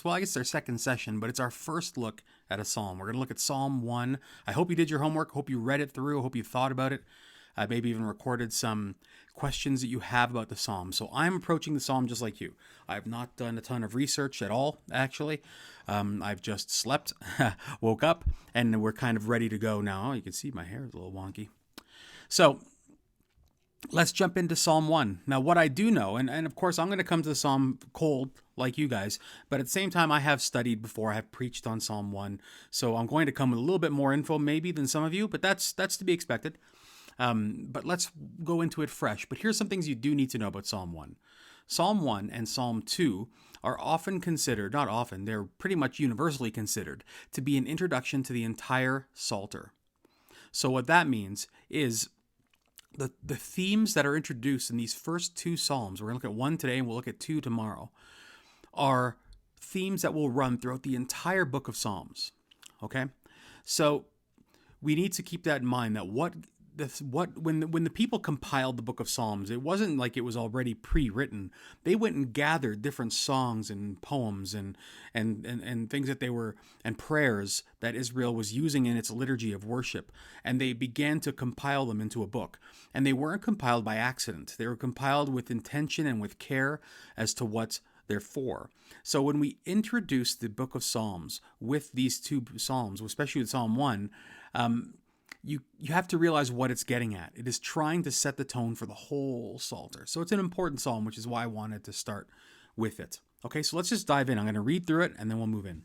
Well, I guess our second session, but it's our first look at a psalm. We're going to look at Psalm 1. I hope you did your homework. Hope you read it through. Hope you thought about it. Maybe even recorded some questions that you have about the psalm. So I'm approaching the psalm just like you. I've not done a ton of research at all, actually. I've just slept, woke up, and we're kind of ready to go now. You can see my hair is a little wonky. So let's jump into Psalm 1. Now, what I do know, and of course, I'm going to come to the Psalm cold, like you guys, but at the same time, I have studied before. I have preached on Psalm 1, so I'm going to come with a little bit more info, maybe, than some of you, but that's to be expected. But let's go into it fresh. But here's some things you do need to know about Psalm 1. Psalm 1 and Psalm 2 are often considered, not often, they're pretty much universally considered, to be an introduction to the entire Psalter. So what that means is the themes that are introduced in these first two Psalms, we're going to look at one today and we'll look at two tomorrow, are themes that will run throughout the entire book of Psalms. Okay? So we need to keep that in mind, that when the people compiled the book of Psalms, it wasn't like it was already pre-written. They went and gathered different songs and poems and things that they were, and prayers that Israel was using in its liturgy of worship, and they began to compile them into a book. And they weren't compiled by accident. They were compiled with intention and with care as to what they're for. So when we introduce the book of Psalms with these two Psalms, especially with Psalm 1, you have to realize what it's getting at. It is trying to set the tone for the whole Psalter. So it's an important psalm, which is why I wanted to start with it. Okay, so let's just dive in. I'm going to read through it, and then we'll move in.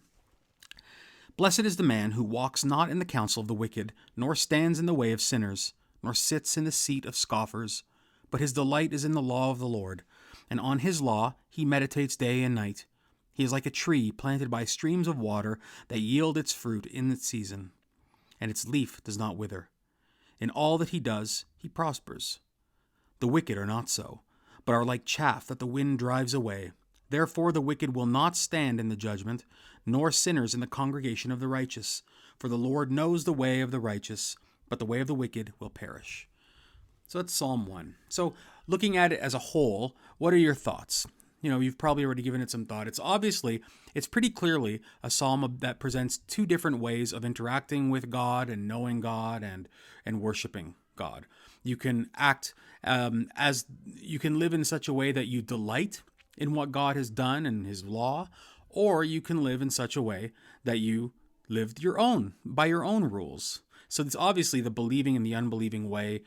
Blessed is the man who walks not in the counsel of the wicked, nor stands in the way of sinners, nor sits in the seat of scoffers. But his delight is in the law of the Lord, and on his law he meditates day and night. He is like a tree planted by streams of water that yield its fruit in its season, and its leaf does not wither. In all that he does, he prospers. The wicked are not so, but are like chaff that the wind drives away. Therefore the wicked will not stand in the judgment, nor sinners in the congregation of the righteous. For the Lord knows the way of the righteous, but the way of the wicked will perish. So that's Psalm 1. So looking at it as a whole, what are your thoughts? You've probably already given it some thought. It's pretty clearly a psalm that presents two different ways of interacting with God and knowing God and worshiping God. You can act you can live in such a way that you delight in what God has done and his law, or you can live in such a way that you live by your own rules. So it's obviously the believing and the unbelieving way.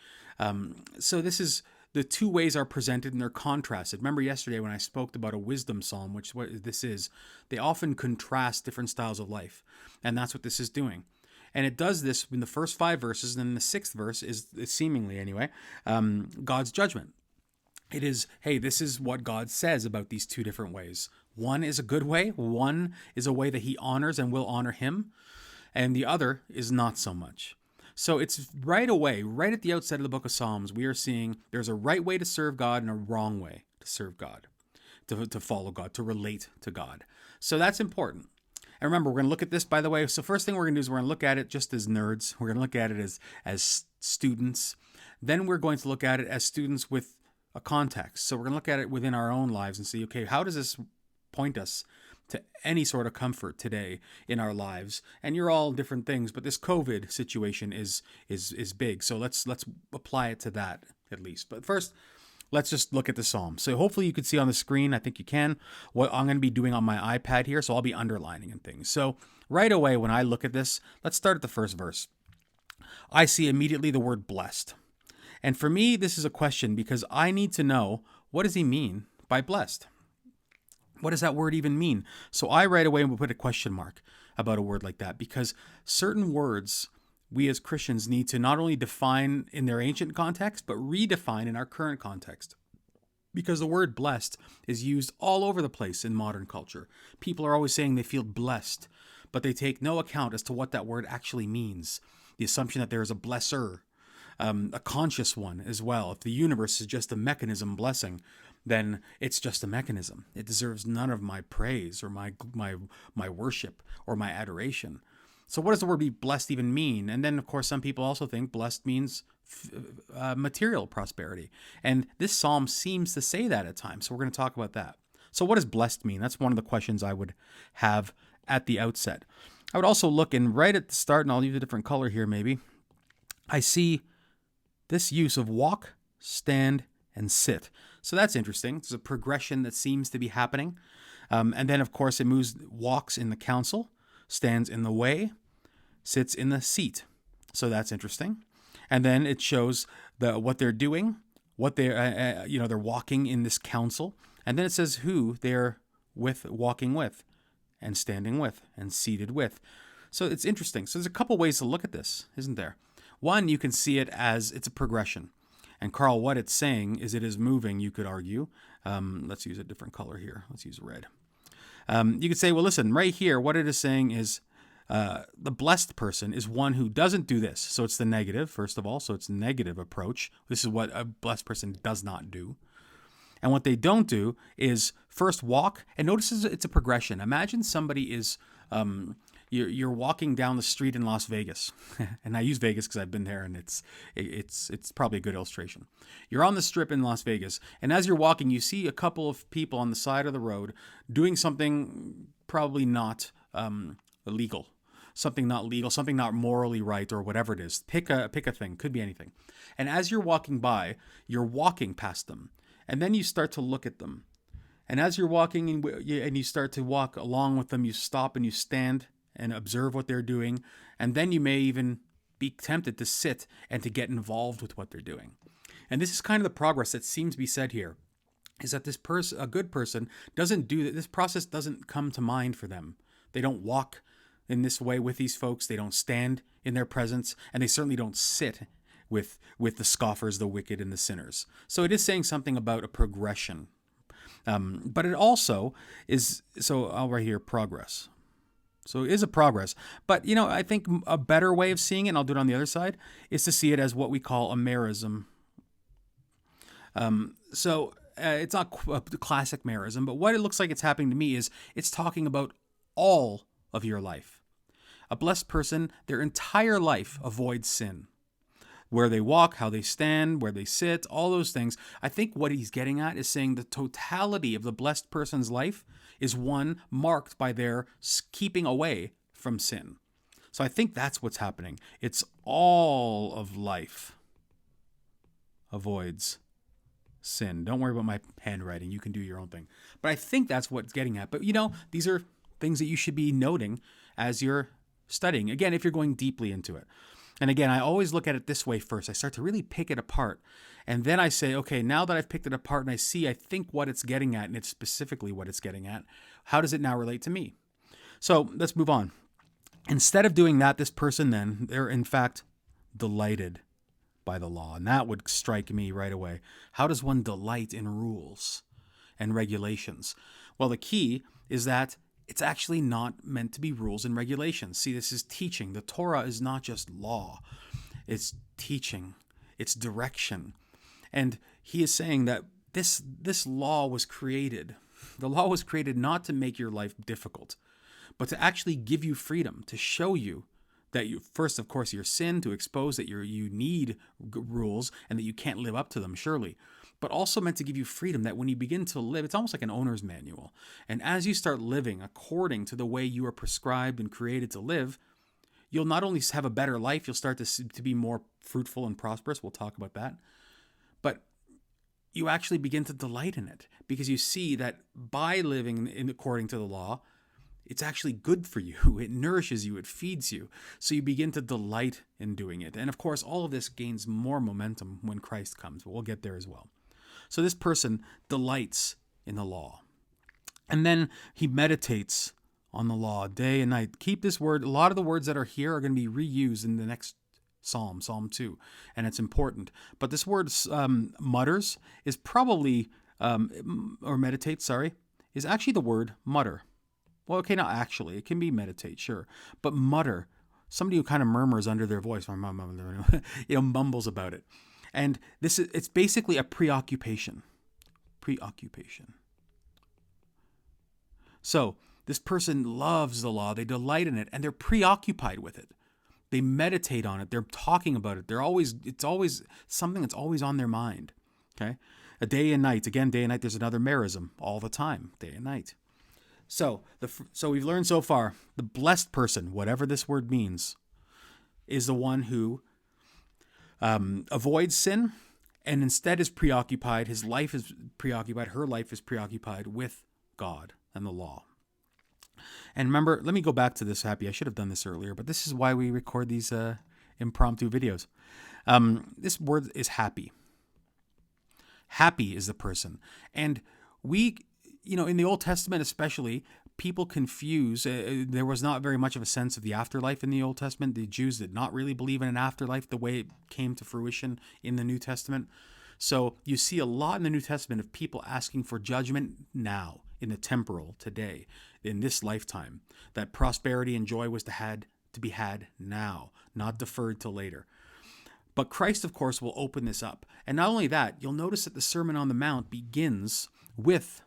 So the two ways are presented and they're contrasted. Remember yesterday when I spoke about a wisdom psalm, which is what this is, they often contrast different styles of life. And that's what this is doing. And it does this in the first 5 verses, and then the 6th verse is seemingly anyway, God's judgment. It is, hey, this is what God says about these two different ways. One is a good way. One is a way that he honors and will honor him. And the other is not so much. So it's right away, right at the outset of the book of Psalms, we are seeing there's a right way to serve God and a wrong way to serve God, to follow God, to relate to God. So that's important. And remember, we're going to look at this, by the way. So first thing we're going to do is we're going to look at it just as nerds. We're going to look at it as students. Then we're going to look at it as students with a context. So we're going to look at it within our own lives and see, okay, how does this point us to any sort of comfort today in our lives? And you're all different things, but this COVID situation is big. So let's apply it to that at least. But first, let's just look at the psalm. So hopefully you can see on the screen, I think you can, what I'm going to be doing on my iPad here. So I'll be underlining and things. So right away, when I look at this, let's start at the first verse. I see immediately the word blessed. And for me, this is a question because I need to know, what does he mean by blessed? What does that word even mean? So I right away will put a question mark about a word like that, because certain words we as Christians need to not only define in their ancient context, but redefine in our current context. Because the word blessed is used all over the place in modern culture. People are always saying they feel blessed, but they take no account as to what that word actually means. The assumption that there is a blesser, a conscious one as well. If the universe is just a mechanism blessing, then it's just a mechanism. It deserves none of my praise or my worship or my adoration. So what does the word be blessed even mean? And then, of course, some people also think blessed means material prosperity. And this psalm seems to say that at times. So we're going to talk about that. So what does blessed mean? That's one of the questions I would have at the outset. I would also look in right at the start, and I'll use a different color here maybe. I see this use of walk, stand, and sit. So that's interesting. There's a progression that seems to be happening. And then, of course, it moves, walks in the counsel, stands in the way, sits in the seat. So that's interesting. And then it shows what they're doing, what they're, they're walking in this counsel. And then it says who they're with, walking with, and standing with, and seated with. So it's interesting. So there's a couple ways to look at this, isn't there? One, you can see it as it's a progression. And Carl, what it's saying is it is moving, you could argue. Let's use a different color here. Let's use red. You could say, well, listen, right here, what it is saying is the blessed person is one who doesn't do this. So it's the negative, first of all. So it's a negative approach. This is what a blessed person does not do. And what they don't do is first walk. And notice it's a progression. Imagine somebody is... You're walking down the street in Las Vegas, and I use Vegas because I've been there, and it's probably a good illustration. You're on the strip in Las Vegas, and as you're walking, you see a couple of people on the side of the road doing something probably not illegal, something not legal, something not morally right, or whatever it is. Pick a thing, could be anything. And as you're walking by, you're walking past them, and then you start to look at them. And as you're walking and you start to walk along with them, you stop and you stand and observe what they're doing. And then you may even be tempted to sit and to get involved with what they're doing. And this is kind of the progress that seems to be said here, is that this person, a good person, doesn't do that. This process doesn't come to mind for them. They don't walk in this way with these folks. They don't stand in their presence, and they certainly don't sit with the scoffers, the wicked, and the sinners. So it is saying something about a progression. But it also is, so I'll write here, progress. So it is a progress. But, I think a better way of seeing it, and I'll do it on the other side, is to see it as what we call a merism. It's not a classic merism, but what it looks like it's happening to me is it's talking about all of your life. A blessed person, their entire life avoids sin. Where they walk, how they stand, where they sit, all those things. I think what he's getting at is saying the totality of the blessed person's life is one marked by their keeping away from sin. So I think that's what's happening. It's all of life avoids sin. Don't worry about my handwriting. You can do your own thing. But I think that's what it's getting at. But, these are things that you should be noting as you're studying. Again, if you're going deeply into it. And again, I always look at it this way first. I start to really pick it apart. And then I say, okay, now that I've picked it apart and I think what it's getting at, and it's specifically what it's getting at, how does it now relate to me? So let's move on. Instead of doing that, this person then, they're in fact delighted by the law. And that would strike me right away. How does one delight in rules and regulations? Well, the key is that it's actually not meant to be rules and regulations. See, this is teaching. The Torah is not just law. It's teaching. It's direction. And he is saying that this law was created. The law was created not to make your life difficult, but to actually give you freedom, to show you that you, first, of course, your sin, to expose that you need rules and that you can't live up to them, surely. But also meant to give you freedom, that when you begin to live, it's almost like an owner's manual. And as you start living according to the way you are prescribed and created to live, you'll not only have a better life, you'll start to be more fruitful and prosperous. We'll talk about that. But you actually begin to delight in it because you see that by living according to the law, it's actually good for you. It nourishes you. It feeds you. So you begin to delight in doing it. And of course, all of this gains more momentum when Christ comes, but we'll get there as well. So this person delights in the law. And then he meditates on the law day and night. Keep this word. A lot of the words that are here are going to be reused in the next Psalm 2. And it's important. But this word mutters is probably, or meditates, is actually the word mutter. Well, okay, not actually. It can be meditate, sure. But mutter, somebody who kind of murmurs under their voice, mumbles about it. And it's basically a preoccupation. Preoccupation. So this person loves the law. They delight in it, and they're preoccupied with it. They meditate on it. They're talking about it. It's always something that's always on their mind. Okay. A day and night. Again, day and night. There's another merism all the time. Day and night. So we've learned so far, the blessed person, whatever this word means, is the one who avoids sin and instead is preoccupied. His life is preoccupied. Her life is preoccupied with God and the law. And remember, let me go back to this happy. I should have done this earlier, but this is why we record these impromptu videos. This word is happy. Happy is the person. And we, in the Old Testament especially, people confuse. There was not very much of a sense of the afterlife in the Old Testament. The Jews did not really believe in an afterlife the way it came to fruition in the New Testament. So you see a lot in the New Testament of people asking for judgment now, in the temporal, today, in this lifetime. That prosperity and joy was to be had now, not deferred till later. But Christ, of course, will open this up. And not only that, you'll notice that the Sermon on the Mount begins with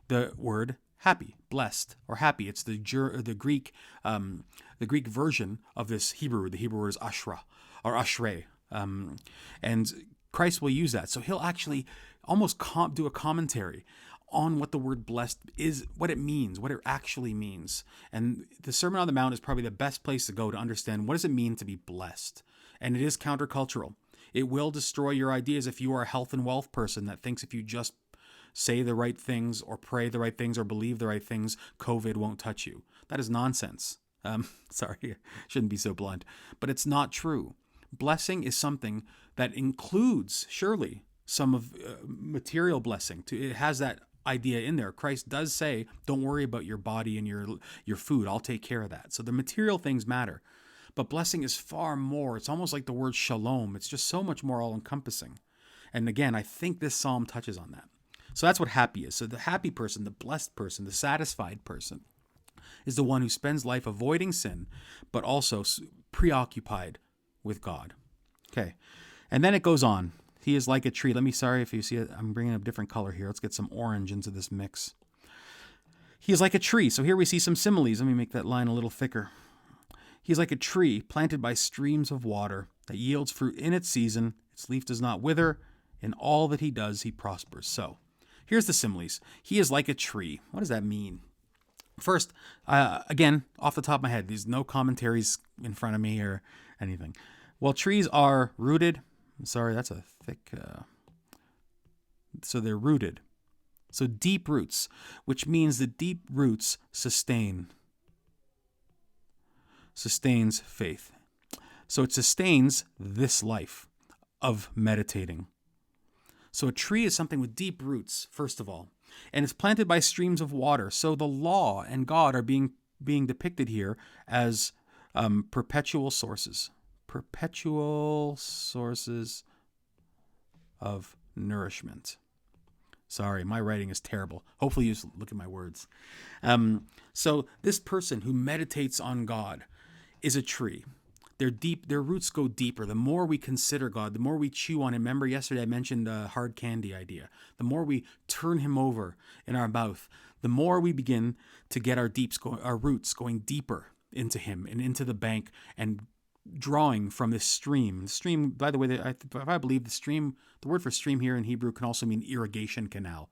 the word happy, blessed, or happy. It's the Greek version of this Hebrew. The Hebrew word is ashra, or ashrei. And Christ will use that. So he'll actually almost do a commentary on what the word blessed is, what it means, what it actually means. And the Sermon on the Mount is probably the best place to go to understand what does it mean to be blessed. And it is countercultural. It will destroy your ideas if you are a health and wealth person that thinks if you just say the right things or pray the right things or believe the right things, COVID won't touch you. That is nonsense. Sorry, shouldn't be so blunt, but it's not true. Blessing is something that includes, surely, some of material blessing. It has that idea in there. Christ does say, don't worry about your body and your food. I'll take care of that. So the material things matter. But blessing is far more. It's almost like the word shalom. It's just so much more all-encompassing. And again, I think this psalm touches on that. So that's what happy is. So the happy person, the blessed person, the satisfied person is the one who spends life avoiding sin, but also preoccupied with God. Okay. And then it goes on. He is like a tree. Sorry if you see it. I'm bringing a different color here. Let's get some orange into this mix. He is like a tree. So here we see some similes. Let me make that line a little thicker. He is like a tree planted by streams of water that yields fruit in its season. Its leaf does not wither. In all that he does, he prospers. So here's the similes. He is like a tree. What does that mean? First, again, off the top of my head, there's no commentaries in front of me or anything. Well, trees are rooted. Sorry, that's a thick. So they're rooted. So deep roots, which means the deep roots sustains faith. So it sustains this life of meditating. So a tree is something with deep roots, first of all, and it's planted by streams of water. So the law and God are being depicted here as perpetual sources of nourishment. Sorry, my writing is terrible. Hopefully you just look at my words. So this person who meditates on God is a tree. Their roots go deeper. The more we consider God, the more we chew on him. Remember yesterday I mentioned the hard candy idea. The more we turn him over in our mouth, the more we begin to get our roots going deeper into him and into the bank and drawing from this stream. The stream, by the way, I believe the word for stream here in Hebrew can also mean irrigation canal.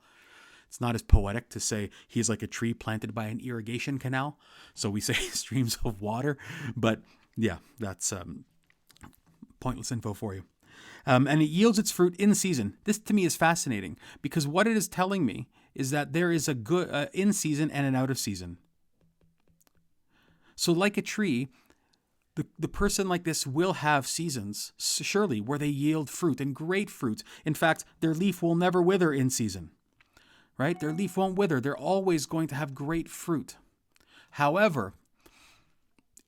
It's not as poetic to say he's like a tree planted by an irrigation canal. So we say streams of water, but yeah, that's pointless info for you. And it yields its fruit in season. This to me is fascinating because what it is telling me is that there is a good in season and an out of season. So like a tree, the person like this will have seasons, surely, where they yield fruit and great fruit. In fact, their leaf will never wither in season, right? Their leaf won't wither. They're always going to have great fruit. However,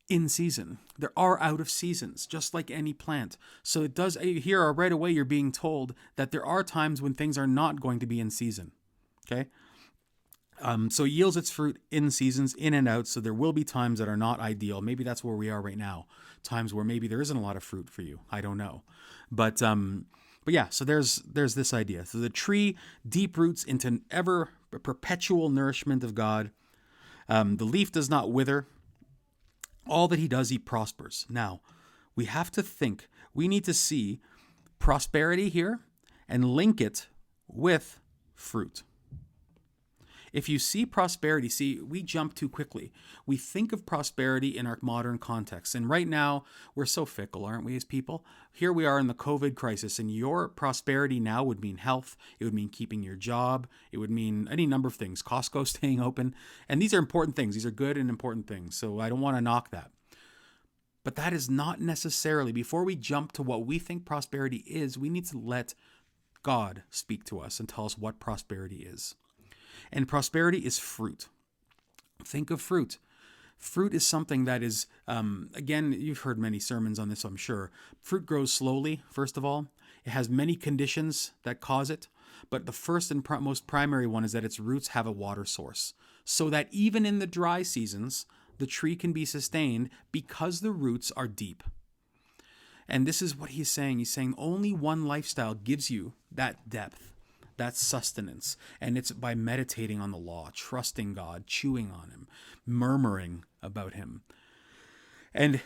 in season, there are out of seasons, just like any plant. So it does here right away, you're being told that there are times when things are not going to be in season. Okay. So it yields its fruit in seasons, in and out. So there will be times that are not ideal. Maybe that's where we are right now. Times where maybe there isn't a lot of fruit for you. I don't know. But But yeah, so there's this idea. So the tree deep roots into ever perpetual nourishment of God. The leaf does not wither. All that he does, he prospers. Now, we have to think. We need to see prosperity here and link it with fruit. If you see prosperity, we jump too quickly. We think of prosperity in our modern context. And right now, we're so fickle, aren't we, as people? Here we are in the COVID crisis, and your prosperity now would mean health. It would mean keeping your job. It would mean any number of things. Costco staying open. And these are important things. These are good and important things. So I don't want to knock that. But that is not necessarily, before we jump to what we think prosperity is, we need to let God speak to us and tell us what prosperity is. And prosperity is fruit. Think of fruit. Fruit is something that is, again, you've heard many sermons on this, I'm sure. Fruit grows slowly, first of all. It has many conditions that cause it. But the first and most primary one is that its roots have a water source. So that even in the dry seasons, the tree can be sustained because the roots are deep. And this is what he's saying. He's saying only one lifestyle gives you that depth. That's sustenance. And it's by meditating on the law, trusting God, chewing on him, murmuring about him. And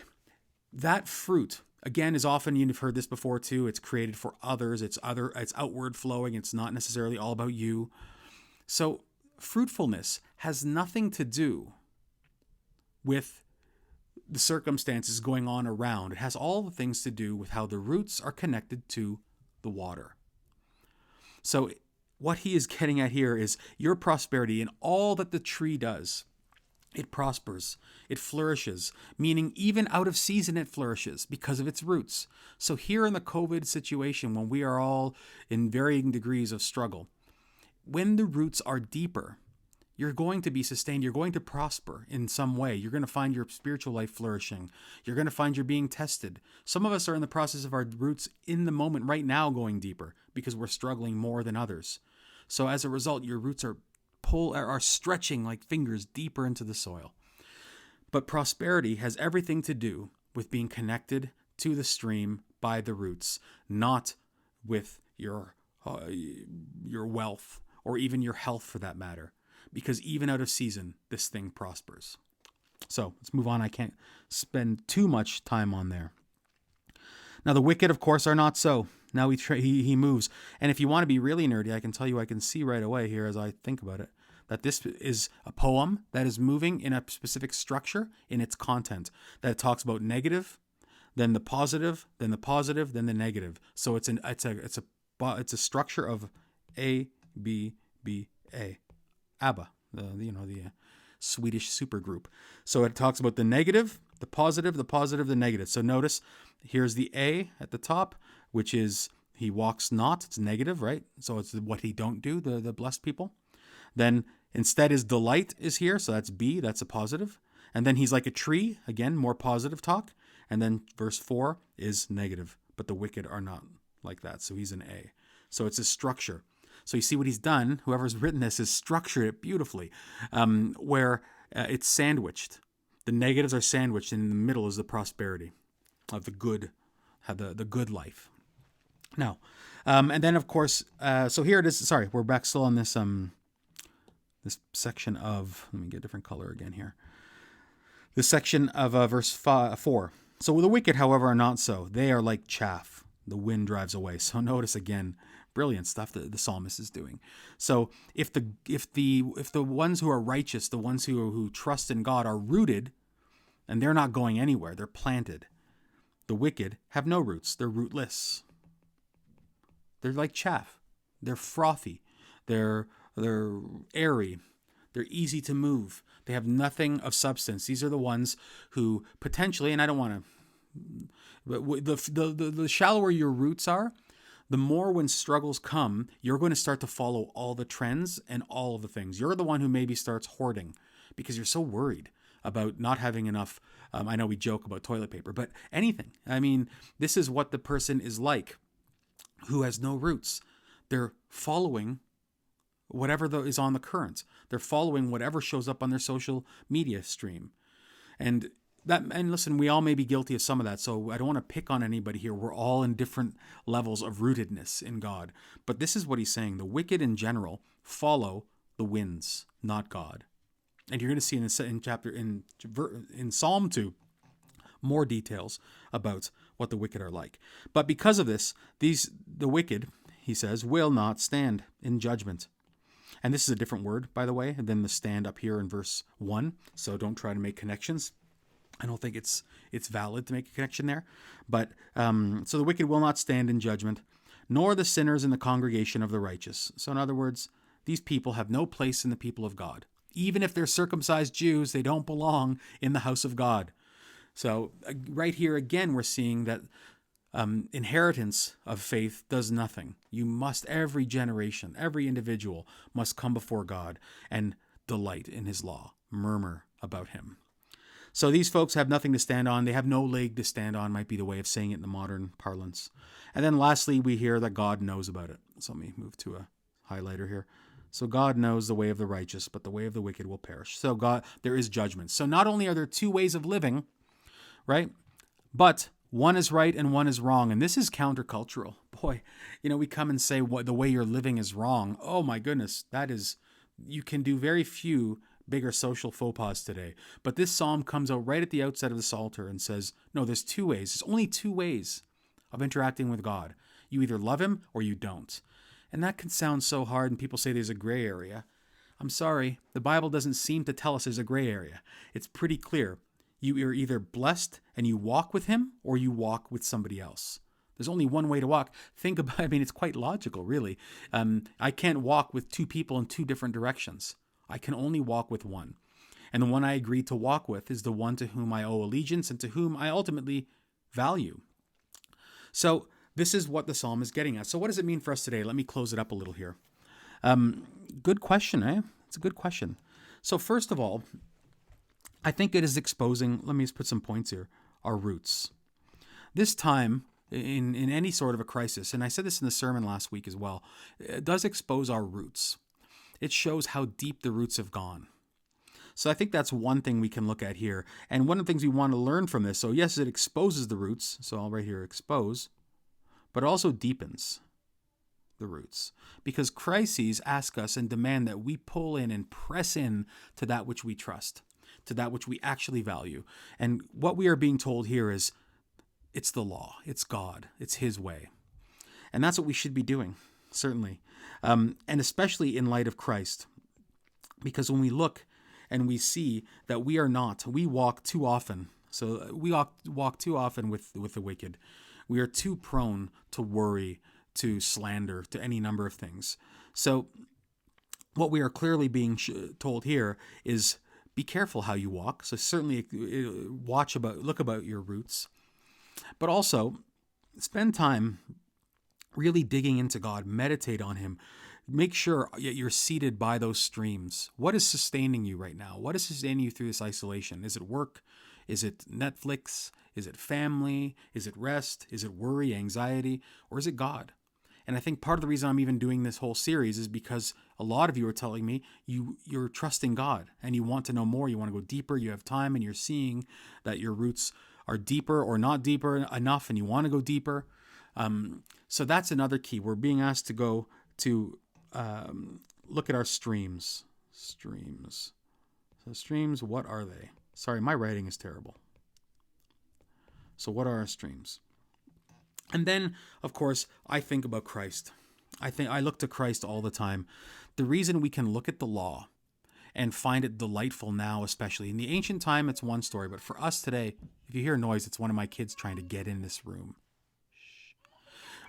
that fruit, again, is often, you've heard this before too, it's created for others. It's outward flowing. It's not necessarily all about you. So fruitfulness has nothing to do with the circumstances going on around. It has all the things to do with how the roots are connected to the water. So what he is getting at here is your prosperity in all that the tree does. It prospers. It flourishes, meaning even out of season it flourishes because of its roots. So here in the COVID situation, when we are all in varying degrees of struggle, when the roots are deeper, you're going to be sustained. You're going to prosper in some way. You're going to find your spiritual life flourishing. You're going to find you're being tested. Some of us are in the process of our roots in the moment right now going deeper because we're struggling more than others. So as a result, your roots are stretching like fingers deeper into the soil. But prosperity has everything to do with being connected to the stream by the roots, not with your wealth or even your health for that matter. Because even out of season, this thing prospers. So let's move on. I can't spend too much time on there. Now the wicked, of course, are not so. Now he moves. And if you want to be really nerdy, I can tell you I can see right away here as I think about it that this is a poem that is moving in a specific structure in its content. That it talks about negative, then the positive, then the positive, then the negative. So it's a structure of A, B, B, A. ABBA, the Swedish supergroup. So it talks about the negative, the positive, the negative. So notice here's the A at the top, which is he walks not. It's negative, right? So it's what he don't do, the blessed people. Then instead his delight is here. So that's B, that's a positive. And then he's like a tree, again, more positive talk. And then verse 4 is negative, but the wicked are not like that. So he's an A. So it's a structure. So you see what he's done, whoever's written this has structured it beautifully, where it's sandwiched. The negatives are sandwiched, and in the middle is the prosperity of the good, the good life. Now, and then of course, so here it is. Sorry, we're back still on this this section of, let me get a different color again here. This section of verse 4. So the wicked, however, are not so. They are like chaff. The wind drives away. So notice again, brilliant stuff that the psalmist is doing. So if the ones who are righteous, the ones who trust in God are rooted, and they're not going anywhere, they're planted. The wicked have no roots. They're rootless. They're like chaff. They're frothy. They're airy. They're easy to move. They have nothing of substance. These are the ones who potentially, and I don't want to, but the shallower your roots are, the more when struggles come, you're going to start to follow all the trends and all of the things. You're the one who maybe starts hoarding because you're so worried about not having enough. I know we joke about toilet paper, but anything. I mean, this is what the person is like who has no roots. They're following whatever is on the current. They're following whatever shows up on their social media stream. And And listen, we all may be guilty of some of that, so I don't want to pick on anybody here. We're all in different levels of rootedness in God. But this is what he's saying. The wicked in general follow the winds, not God. And you're going to see in Psalm 2 more details about what the wicked are like. But because of this, the wicked, he says, will not stand in judgment. And this is a different word, by the way, than the stand up here in verse 1. So don't try to make connections. I don't think it's valid to make a connection there. But so the wicked will not stand in judgment, nor the sinners in the congregation of the righteous. So in other words, these people have no place in the people of God. Even if they're circumcised Jews, they don't belong in the house of God. So right here again, we're seeing that inheritance of faith does nothing. Every generation, every individual must come before God and delight in his law, murmur about him. So these folks have nothing to stand on. They have no leg to stand on, might be the way of saying it in the modern parlance. And then lastly, we hear that God knows about it. So let me move to a highlighter here. So God knows the way of the righteous, but the way of the wicked will perish. So there is judgment. So not only are there two ways of living, right? But one is right and one is wrong. And this is countercultural. Boy, we come and say the way you're living is wrong. Oh my goodness, you can do very few bigger social faux pas today. But this psalm comes out right at the outset of the Psalter and says, no, there's two ways. There's only two ways of interacting with God. You either love him or you don't. And that can sound so hard, and people say there's a gray area. I'm sorry, the Bible doesn't seem to tell us there's a gray area. It's pretty clear. You are either blessed and you walk with him, or you walk with somebody else. There's only one way to walk. It's quite logical, really. I can't walk with two people in two different directions. I can only walk with one. And the one I agree to walk with is the one to whom I owe allegiance and to whom I ultimately value. So this is what the psalm is getting at. So what does it mean for us today? Let me close it up a little here. Good question, eh? It's a good question. So first of all, I think it is exposing, let me just put some points here, our roots. This time, in any sort of a crisis, and I said this in the sermon last week as well, it does expose our roots. It shows how deep the roots have gone. So I think that's one thing we can look at here. And one of the things we want to learn from this, so yes, it exposes the roots. So I'll write here, expose. But it also deepens the roots. Because crises ask us and demand that we pull in and press in to that which we trust, to that which we actually value. And what we are being told here is, it's the law, it's God, it's his way. And that's what we should be doing, certainly. And especially in light of Christ. Because when we look and we see that we walk too often. So we walk too often with the wicked. We are too prone to worry, to slander, to any number of things. So what we are clearly being told here is be careful how you walk. So certainly look about your roots, but also spend time really digging into God, meditate on him. Make sure you're seated by those streams. What is sustaining you right now? What is sustaining you through this isolation? Is it work? Is it Netflix? Is it family? Is it rest? Is it worry, anxiety? Or is it God? And I think part of the reason I'm even doing this whole series is because a lot of you are telling me you're trusting God and you want to know more. You want to go deeper. You have time and you're seeing that your roots are deeper or not deeper enough and you want to go deeper. So that's another key. We're being asked to go to look at our streams. Streams. So streams, what are they? Sorry, my writing is terrible. So what are our streams? And then, of course, I think about Christ. I look to Christ all the time. The reason we can look at the law and find it delightful now, especially in the ancient time, it's one story. But for us today, if you hear noise, it's one of my kids trying to get in this room.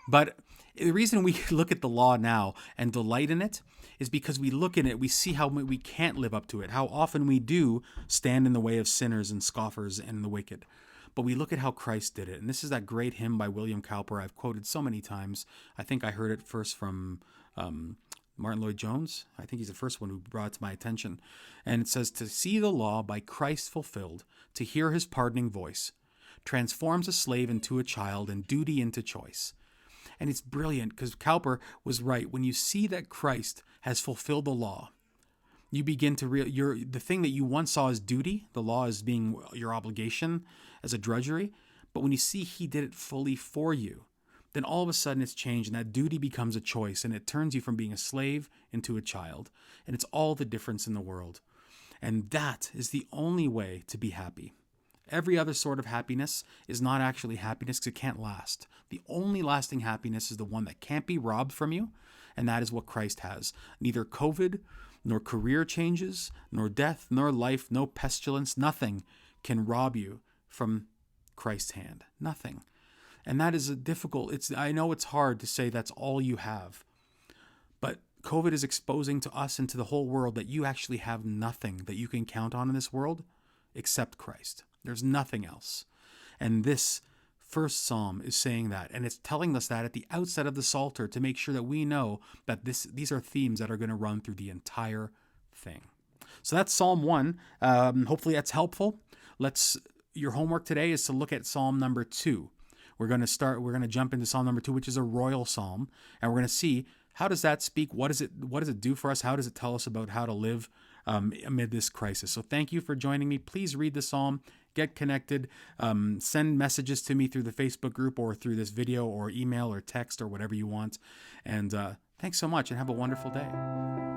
But the reason we look at the law now and delight in it is because we look in it, we see how we can't live up to it, how often we do stand in the way of sinners and scoffers and the wicked. But we look at how Christ did it. And this is that great hymn by William Cowper I've quoted so many times. I think I heard it first from Martin Lloyd-Jones. I think he's the first one who brought it to my attention. And it says, to see the law by Christ fulfilled, to hear his pardoning voice, transforms a slave into a child and duty into choice. And it's brilliant because Cowper was right. When you see that Christ has fulfilled the law, You begin to the thing that you once saw as duty, the law as being your obligation, as a drudgery, but when you see he did it fully for you, then all of a sudden it's changed, and that duty becomes a choice, and it turns you from being a slave into a child. And it's all the difference in the world. And that is the only way to be happy. Every other sort of happiness is not actually happiness because it can't last. The only lasting happiness is the one that can't be robbed from you, and that is what Christ has. Neither COVID, nor career changes, nor death, nor life, no pestilence, nothing can rob you from Christ's hand. Nothing. And that is I know it's hard to say that's all you have, but COVID is exposing to us and to the whole world that you actually have nothing that you can count on in this world except Christ. There's nothing else. And this first psalm is saying that, and it's telling us that at the outset of the Psalter to make sure that we know that these are themes that are going to run through the entire thing. So that's Psalm 1. Hopefully that's helpful. Your homework today is to look at Psalm number 2. We're going to jump into Psalm number 2, which is a royal psalm, and we're going to see how does that speak? What does it do for us? How does it tell us about how to live amid this crisis? So thank you for joining me. Please read the psalm, get connected, send messages to me through the Facebook group or through this video or email or text or whatever you want. And thanks so much and have a wonderful day.